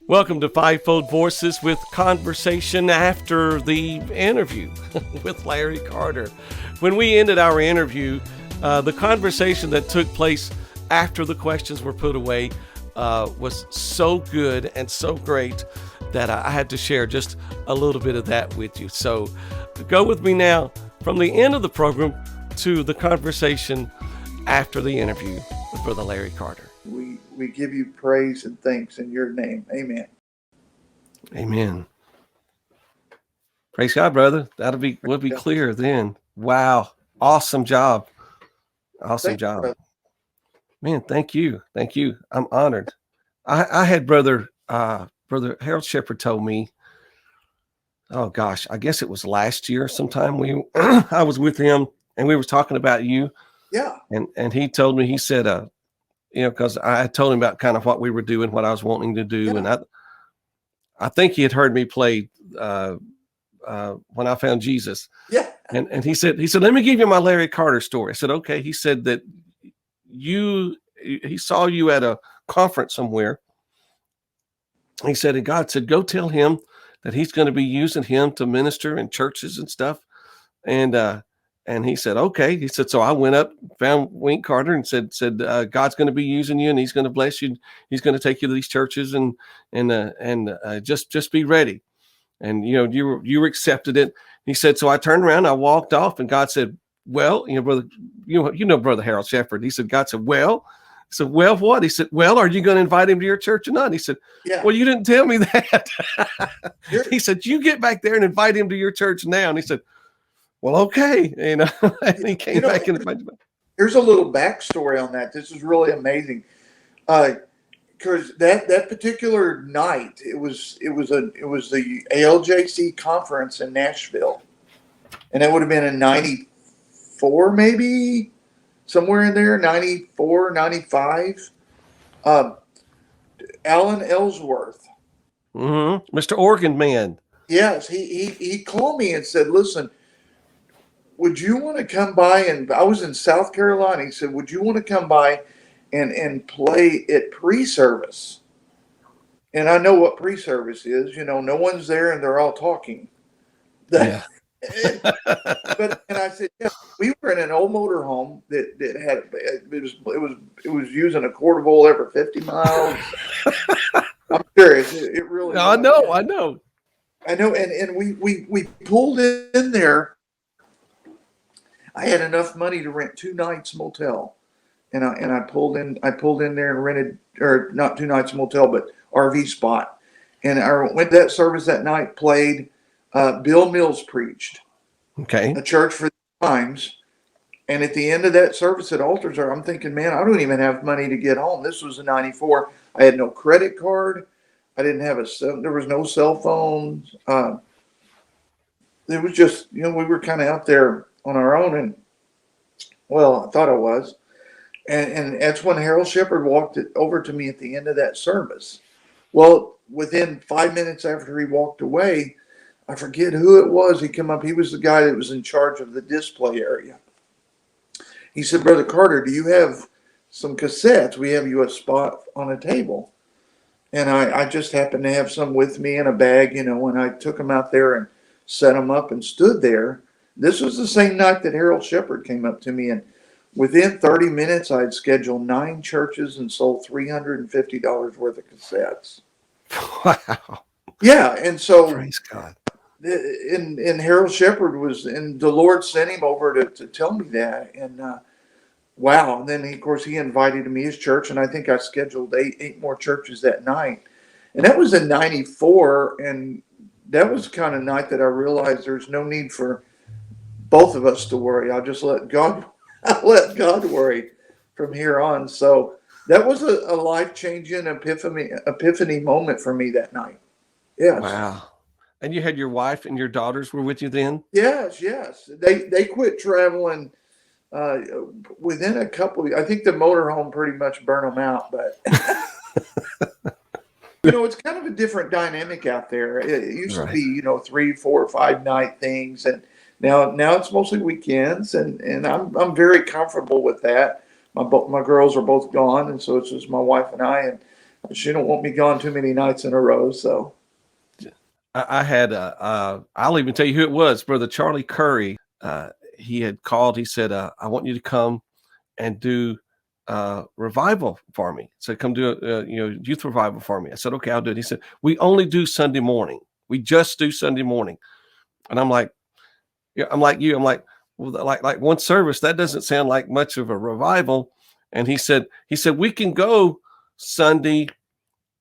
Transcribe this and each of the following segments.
Welcome to Fivefold Voices with conversation after the interview with Larry Carter. When we ended our interview, the conversation that took place after the questions were put away was so good and so great that I had to share just a little bit of that with you. So go with me now from the end of the program to the conversation after the interview with Brother Larry Carter. We give you praise and thanks in your name. Amen. Amen. Praise God, brother. We'll be clear then. Wow. Awesome job. Awesome job. Brother. Man, thank you. Thank you. I'm honored. I had Brother Harold Shepard told me, oh gosh, I guess it was last year sometime I was with him and we were talking about you. Yeah. And he told me, he said, because I told him about kind of what we were doing, what I was wanting to do. Yeah. And I think he had heard me play When I Found Jesus. Yeah. And he said, let me give you my Larry Carter story. I said, okay. He said that he saw you at a conference somewhere. He said, and God said, go tell him that he's going to be using him to minister in churches and stuff. And he said, okay. He said, so I went up, found Wink Carter and said, God's going to be using you and he's going to bless you. He's going to take you to these churches and just be ready. And, you were accepted it. He said, so I turned around, I walked off and God said, well, brother, Brother Harold Shepard. He said, God said, well, I said, well, what? He said, well, are you going to invite him to your church or not? He said, yeah. Well, you didn't tell me that. He said, you get back there and invite him to your church now. And he said, well, okay. And he came back and invited me. Here's a little backstory on that. This is really amazing. Because that particular night, it was the ALJC conference in Nashville. And that would have been in 94, maybe somewhere in there, 94, 95. Alan Ellsworth. Mm-hmm. Mr. Organ Man. Yes, he called me and said, listen, would you want to come by? And I was in South Carolina. He said, would you want to come by and play at pre-service? And I know what pre-service is. No one's there and they're all talking. Yeah. And I said, yeah, we were in an old motorhome that had it was using a quart of oil every 50 miles. I'm serious. It really. No, I know. And we pulled in there. I had enough money to rent 2 nights motel, and I pulled in there and rented, or not 2 nights motel, but RV spot, and I went to that service that night. Played. Bill Mills preached. Okay. A church for the times. And at the end of that service at Altars, I'm thinking, man, I don't even have money to get home. This was in 94. I had no credit card. I didn't have there was no cell phones. It was just, we were kind of out there on our own. And, well, I thought I was. And that's when Harold Shepard walked over to me at the end of that service. Well, within 5 minutes after he walked away, I forget who it was. He came up. He was the guy that was in charge of the display area. He said, Brother Carter, do you have some cassettes? We have you a spot on a table. And I just happened to have some with me in a bag, and I took them out there and set them up and stood there. This was the same night that Harold Shepard came up to me. And within 30 minutes, I'd scheduled 9 churches and sold $350 worth of cassettes. Wow. Yeah. And so. Praise God. And Harold Shepard and the Lord sent him over to tell me that. And wow. And then, of course, he invited me to his church. And I think I scheduled 8 more churches that night. And that was in 94. And that was the kind of night that I realized there's no need for both of us to worry. I'll just let God worry from here on. So that was a life-changing epiphany moment for me that night. Yes. Wow. And you had your wife and your daughters were with you then? Yes. They quit traveling within a couple. I think the motorhome pretty much burned them out, but it's kind of a different dynamic out there. It used to be 3, 4, 5 night things, and now it's mostly weekends, and I'm very comfortable with that. My girls are both gone, and so it's just my wife and I, She don't want me gone too many nights in a row. So I had I'll even tell you who it was, Brother Charlie Curry. He had called. He said, "I want you to come and do revival for me." So come do a youth revival for me. I said, "Okay, I'll do it." He said, "We only do Sunday morning. We just do Sunday morning." And I'm like, "Yeah," I'm like you. I'm like, "Well, like one service, that doesn't sound like much of a revival." And he said we can go Sunday,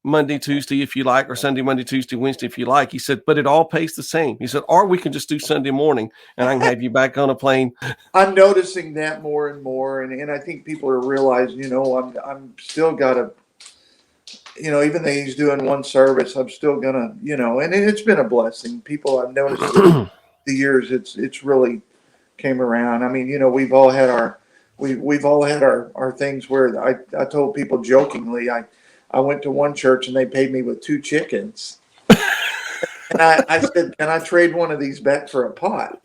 Monday, Tuesday, if you like, or Sunday, Monday, Tuesday, Wednesday, if you like. He said, but it all pays the same. He said, or we can just do Sunday morning and I can have you back on a plane. I'm noticing that more and more, and I think people are realizing, I'm still got to, even though he's doing one service, I'm still gonna, and it's been a blessing. People I've noticed the years, it's really came around. I mean, we've all had we've all had our things where I told people jokingly, I went to one church and they paid me with 2 chickens. And I said, can I trade one of these back for a pot?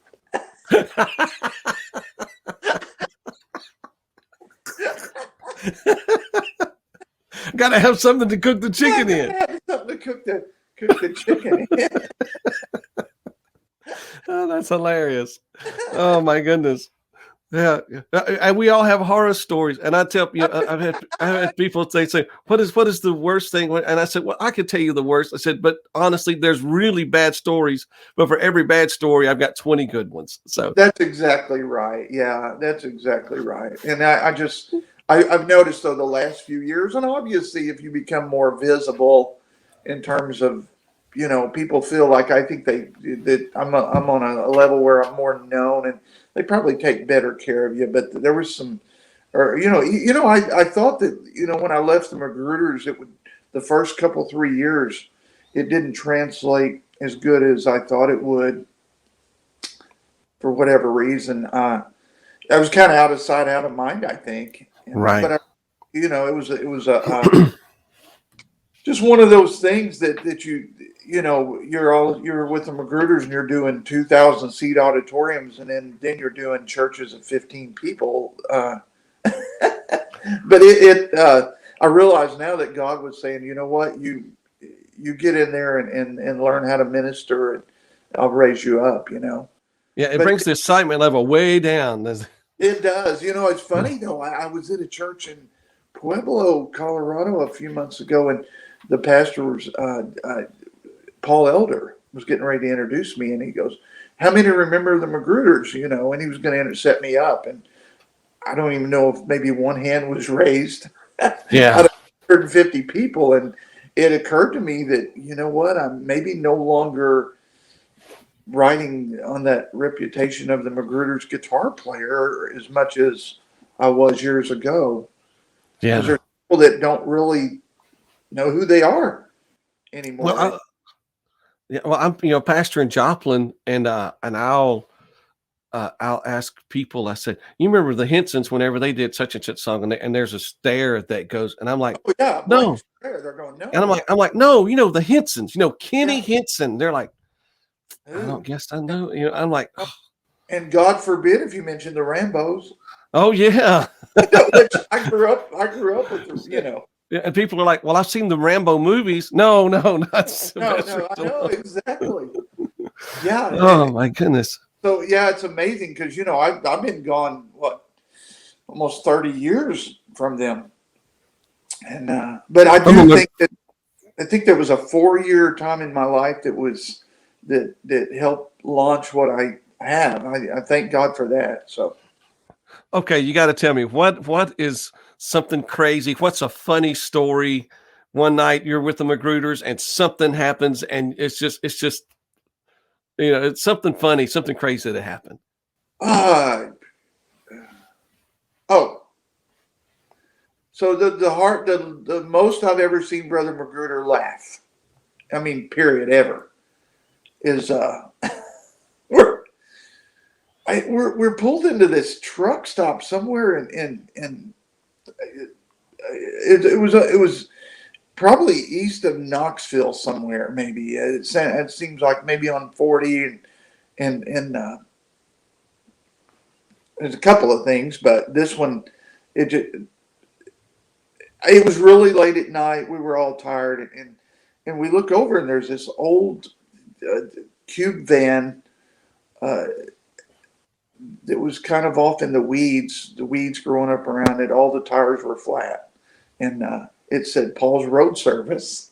Got to have something to cook the chicken in. Have something to cook the chicken in. Oh, that's hilarious. Oh my goodness. Yeah, and we all have horror stories. And I tell you, I've had people say, what is the worst thing? And I said, well, I could tell you the worst. I said, but honestly, there's really bad stories. But for every bad story, I've got 20 good ones. So That's exactly right. Yeah, that's exactly right. And I've noticed though the last few years, and obviously if you become more visible in terms of, people feel like I think that I'm on a level where I'm more known, and they probably take better care of you. But there was some, or I thought that when I left the Magruders, it would the first couple 3 years, it didn't translate as good as I thought it would for whatever reason. I was kind of out of sight, out of mind, I think. right. But it was just one of those things that you're with the Magruders and you're doing 2,000 seat auditoriums, and then you're doing churches of 15 people. But I realize now that God was saying, you know what, you get in there and learn how to minister, and I'll raise you up. Yeah, it But brings the excitement level way down. it does. It's funny though. I was at a church in Pueblo, Colorado, a few months ago, and the pastor was Paul Elder was getting ready to introduce me, and he goes, "How many remember the Magruders?" And he was going to set me up, and I don't even know if maybe one hand was raised Yeah. out of 150 people, and it occurred to me that what, I'm maybe no longer riding on that reputation of the Magruder's guitar player as much as I was years ago. Because Yeah. there's people that don't really know who they are Well, anymore. I'm pastor in Joplin, and I'll ask people. I said, you remember the Hensons whenever they did such and such song, and there's a stare that goes, and I'm like, Oh yeah, blank no, stare. They're going, and no, I'm like, no, the Hensons, Kenny yeah, Henson. They're like, I don't who? guess I know. I'm like, And God forbid if you mention the Rambos, oh yeah. which I grew up with, Yeah, and people are like, well, I've seen the Rambo movies. No, not No, Sylvester no, I know Stallone. exactly. Yeah, Oh my goodness. so yeah, it's amazing because I've been gone almost 30 years from them, and but I I'm do gonna, think that I think there was a 4 year time in my life that helped launch what I have. I thank God for that. So okay, you got to tell me what is something crazy? What's a funny story? One night you're with the Magruders and something happens, and it's just it's something funny, something crazy that happened. uh oh, so the most I've ever seen Brother Magruder laugh. I mean, period, ever is we're we're pulled into this truck stop somewhere in it was probably east of Knoxville somewhere, maybe. It seems like maybe on 40, and there's a couple of things, but this one, it it was really late at night. We were all tired, and we look over and there's this old cube van uh, that was kind of off in the weeds growing up around it. All the tires were flat, and it said Paul's Road Service.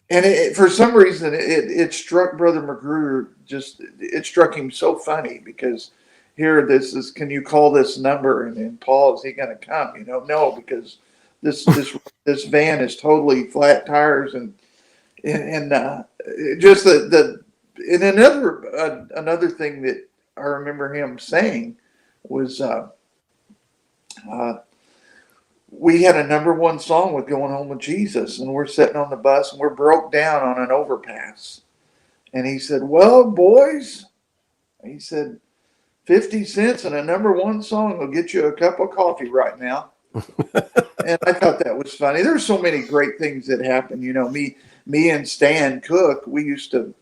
And for some reason, it struck Brother Magruder. It struck him so funny because here this is. Can you call this number? And Paul, is he going to come? No, because this van is totally flat tires and just the and another thing that I remember him saying was uh, we had a number one song with Going Home with Jesus, and we're sitting on the bus and we're broke down on an overpass. And he said, "Well, boys," he said, "50 cents and a number one song will get you a cup of coffee right now." And I thought that was funny. There's so many great things that happen. Me and Stan Cook, we used to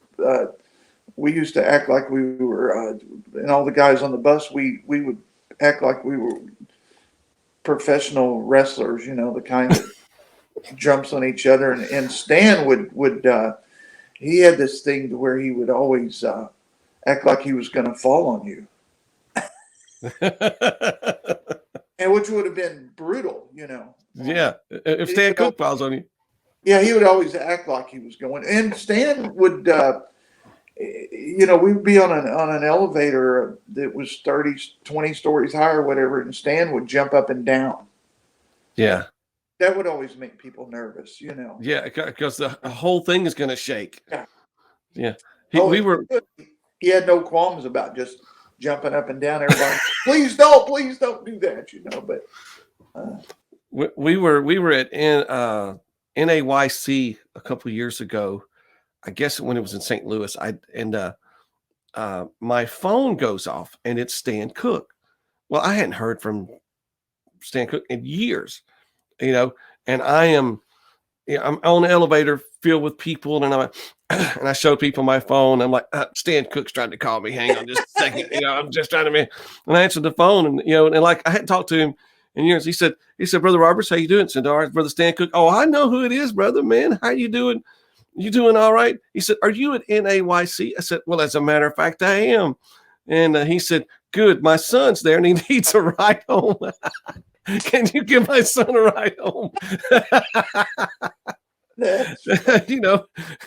act like we were, and all the guys on the bus, we would act like we were professional wrestlers. The kind that jumps on each other. And Stan would he had this thing to where he would always act like he was going to fall on you, and which would have been brutal. Yeah, if Stan Cook falls on you. Yeah, he would always act like he was going, and Stan would. We'd be on an elevator that was 20 stories high or whatever, and Stan would jump up and down. Yeah. That would always make people nervous. Yeah, because the whole thing is going to shake. Yeah. Yeah. He had no qualms about just jumping up and down. Everybody, please don't do that. But we were at NAYC a couple of years ago. I guess when it was in St. Louis, my phone goes off and it's Stan Cook. Well, I hadn't heard from Stan Cook in years, and I'm on the elevator filled with people, and I show people my phone. I'm like, Stan Cook's trying to call me. Hang on just a second. I'm just trying to, and I answered the phone, and like I hadn't talked to him in years. He said, Brother Roberts, how you doing? I said, all right, Brother Stan Cook. Oh, I know who it is, brother, man. How you doing? You doing all right? He said, are you at NAYC? I said, well, as a matter of fact, I am. And he said, good. My son's there and he needs a ride home. Can you give my son a ride home?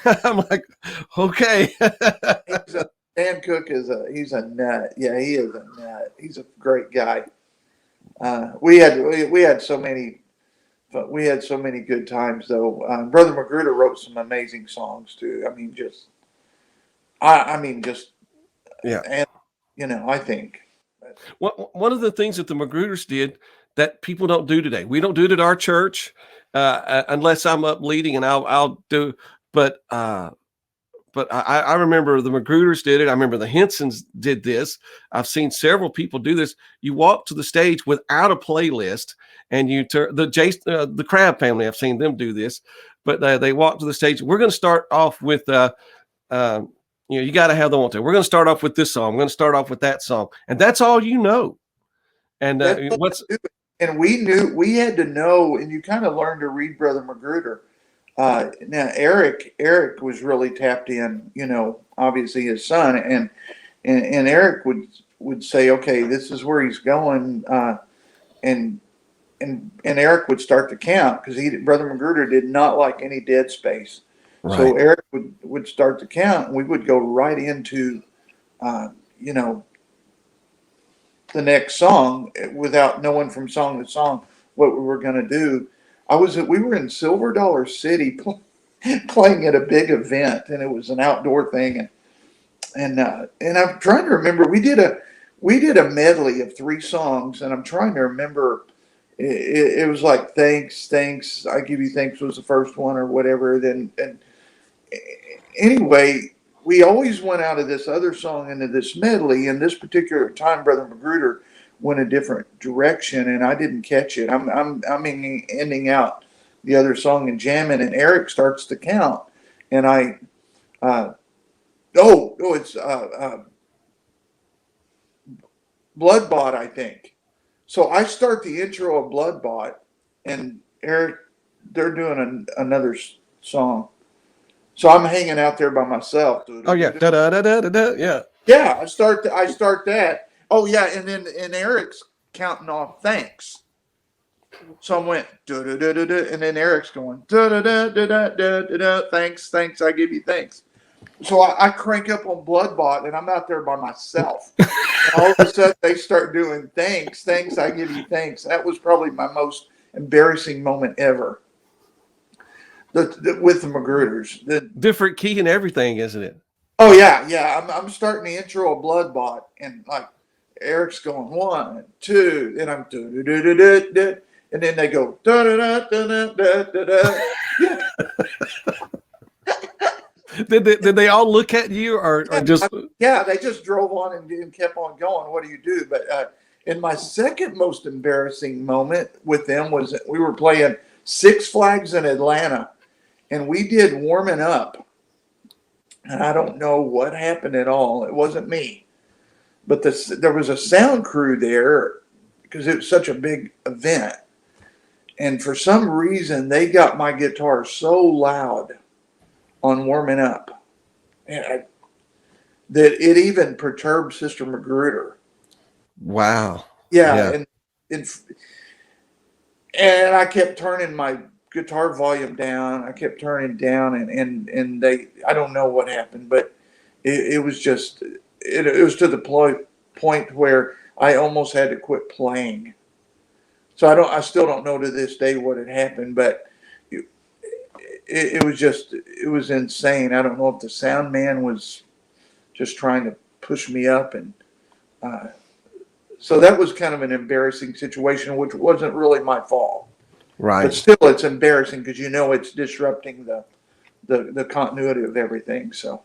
I'm like, okay. Stan Cook he's a nut. Yeah, he is a nut. He's a great guy. We had so many good times though. Brother Magruder wrote some amazing songs too. Yeah. And I think one of the things that the Magruders did that people don't do today. We don't do it at our church unless I'm up leading, and I'll do. But I remember the Magruders did it. I remember the Hensons did this. I've seen several people do this. You walk to the stage without a playlist, and you turn the Crab family. I've seen them do this, but they walk to the stage. We're going to start off with you got to have the one to. We're going to start off with this song. We're going to start off with that song, and that's all you know. And and we had to know, and you kind of learned to read Brother Magruder. Now Eric was really tapped in, obviously his son, and Eric would say, okay, this is where he's going, and Eric would start to count because Brother Magruder did not like any dead space. Right. So Eric would start to count, and we would go right into, the next song without knowing from song to song what we were going to do. We were in Silver Dollar City playing at a big event, and it was an outdoor thing. And I'm trying to remember, we did a medley of 3 songs, and I'm trying to remember. It was like thanks, I give you thanks was the first one or whatever. And anyway, we always went out of this other song into this medley. And this particular time, Brother Magruder went a different direction, and I didn't catch it. I'm ending out the other song and jamming, and Eric starts to count, and it's Blood Bought, I think. So I start the intro of Bloodbot, and Eric, they're doing another song. So I'm hanging out there by myself. Oh yeah, da da da da da. Yeah. Yeah, I start that. Oh yeah, and Eric's counting off thanks. So I went da da da da da, and then Eric's going da da da da da da da da. Thanks, thanks. I give you thanks. So I crank up on Bloodbot, and I'm out there by myself. And all of a sudden, they start doing thanks, thanks. I give you thanks. That was probably my most embarrassing moment ever. With the Magruders. Different key and everything, isn't it? Oh yeah, yeah. I'm starting the intro of Bloodbot, and like Eric's going 1, 2, and I'm do do do do do, and then they go da da da da da da da. Did they all look at you or just? Yeah, they just drove on and kept on going. What do you do? But in my second most embarrassing moment with them was we were playing Six Flags in Atlanta, and we did warming up. And I don't know what happened at all. It wasn't me. But there was a sound crew there because it was such a big event. And for some reason, they got my guitar so loud on warming up that it even perturbed Sister Magruder. Wow. Yeah. And I kept turning my guitar volume down. I kept turning down, and I don't know what happened, but it was just it was to the point where I almost had to quit playing. So I still don't know to this day what had happened, but it was insane. I don't know if the sound man was just trying to push me up, and so that was kind of an embarrassing situation, which wasn't really my fault. Right. But still, it's embarrassing because it's disrupting the continuity of everything. So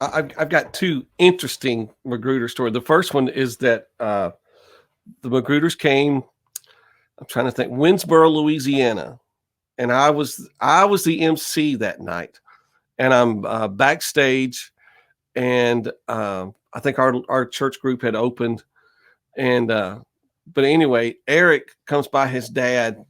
I've got two interesting Magruder stories. The first one is that the Magruders came. I'm trying to think, Winsboro, Louisiana, and I was the MC that night, and I'm backstage, and I think our church group had opened, and but anyway, Eric comes by his dad,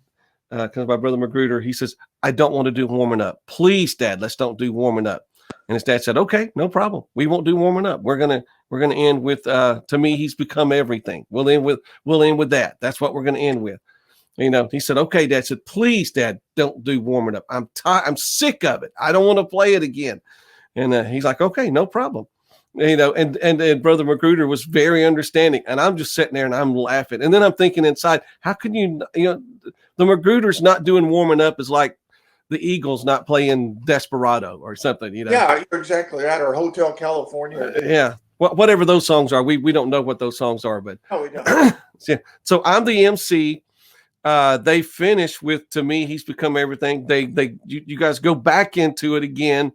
comes by Brother Magruder. He says, "I don't want to do warming up. Please, Dad, let's don't do warming up." And his dad said, "Okay, no problem. We won't do warming up. We're gonna end with to me, he's become everything. We'll end with that. That's what we're gonna end with." He said, "Okay, Dad." Said, "Please, Dad, don't do warming up. I'm tired. I'm sick of it. I don't want to play it again." And he's like, "Okay, no problem." And Brother Magruder was very understanding, and I'm just sitting there and I'm laughing, and then I'm thinking inside, how can the Magruders not doing warming up is like the Eagles not playing Desperado or something, Yeah, you're exactly right. Or Hotel California. Yeah, whatever those songs are, we don't know what those songs are, but we don't. So I'm the MC. They finish with "To Me, He's Become Everything." You guys go back into it again.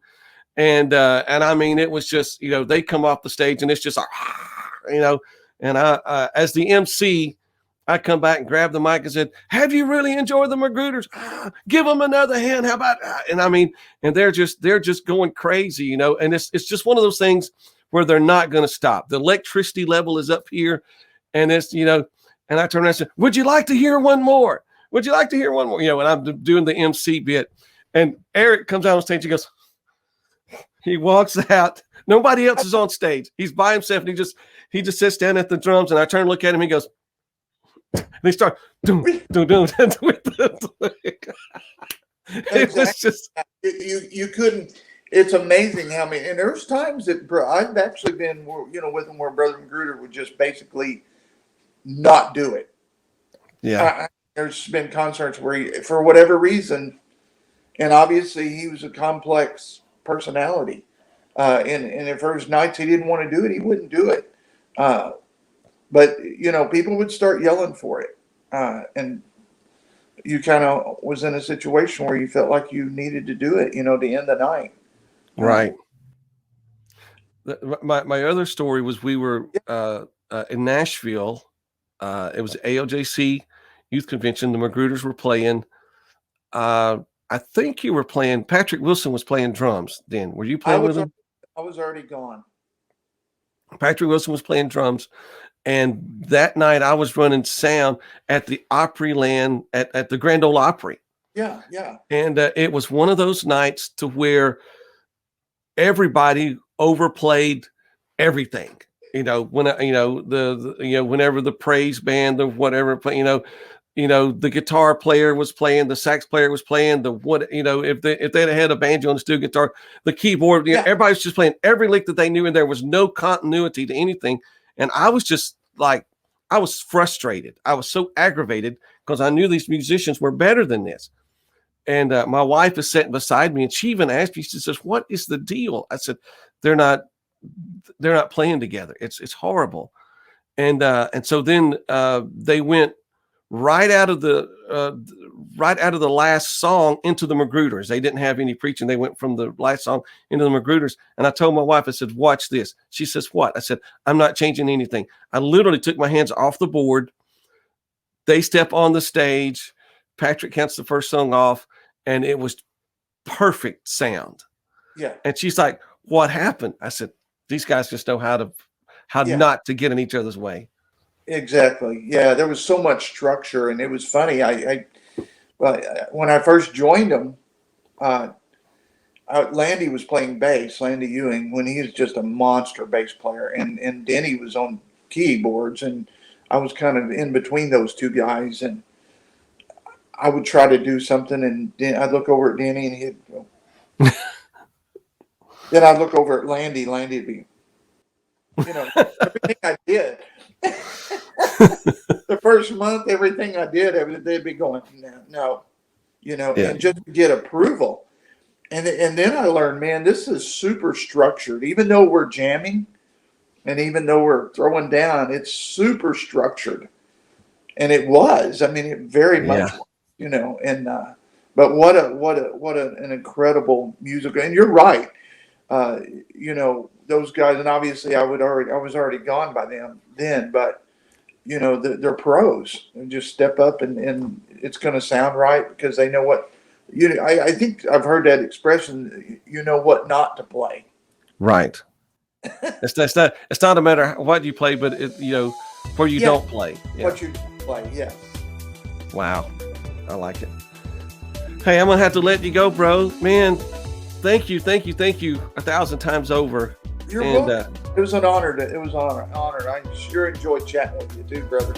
And I mean, it was just, they come off the stage and it's just like, and I, as the MC, I come back and grab the mic and said, "Have you really enjoyed the Magruders? Give them another hand. How about?" And I mean, and they're just going crazy, and it's just one of those things where they're not going to stop. The electricity level is up here, and it's, and I turn around and say, "Would you like to hear one more? Would you like to hear one more?" And I'm doing the MC bit, and Eric comes out on stage. He walks out. Nobody else is on stage. He's by himself, and he just sits down at the drums. And I turn and look at him. He goes, and they start doom, doom, doom. It was just you couldn't. It's amazing how many. And there's times that I've actually been, with them where Brother Magruder would just basically not do it. Yeah. There's been concerts where he, for whatever reason, and obviously he was a complex personality, and if there was nights he didn't want to do it, he wouldn't do it. But people would start yelling for it, and you kind of was in a situation where you felt like you needed to do it, to end the night. Right. My other story was we were in Nashville. It was ALJC Youth Convention. The Magruders were playing. I think you were playing. Patrick Wilson was playing drums then. Were you playing with him? I was already gone. Patrick Wilson was playing drums, And that night I was running sound at the Opryland at the Grand Ole Opry. Yeah, yeah, And it was one of those nights to where everybody overplayed everything. When whenever the praise band or whatever, the guitar player was playing, the sax player was playing, if they'd had a banjo and a steel guitar, the keyboard, yeah, everybody was just playing every lick that they knew, and there was no continuity to anything. And I was just like, I was frustrated. I was so aggravated because I knew these musicians were better than this. And my wife is sitting beside me, and she even asked me, she says, "What is the deal?" I said, "They're not playing together. It's horrible." And so then they went right out of the last song into the Magruders. They didn't have any preaching. They went from the last song into the Magruders. And I told my wife, I said, "Watch this." She says, "What?" I said, "I'm not changing anything." I literally took my hands off the board. They step on the stage. Patrick counts the first song off, and it was perfect sound. yeah. And she's like, "What happened?" I said, "These guys just know how Yeah. not to get in each other's way." Exactly. Yeah, there was so much structure, and it was funny. Well, when I first joined them, Landy was playing bass. Landy Ewing, when he was just a monster bass player, and Denny was on keyboards, and I was kind of in between those two guys, and I would try to do something, and I'd look over at Denny, and he'd go. Then I'd look over at Landy. Landy would be, everything I did. The first month, everything I did, they'd be going, no, Yeah. and just to get approval. And then I learned, man, this is super structured. Even though we're jamming, and even though we're throwing down, it's super structured. And it was. I mean, it very much, Yeah. And but what an incredible musical. And you're right. Those guys, and obviously I was already gone by then, but they're pros, and just step up, and it's going to sound right because they know what. I think I've heard that expression. You know what not to play. Right. It's not a matter what you play, but where you don't play. Yeah. What you play, yes. Wow. I like it. Hey, I'm gonna have to let you go, bro. Man, thank you 1,000 times over. You're welcome. It was an honor. It was an honor. I sure enjoyed chatting with you too, brother.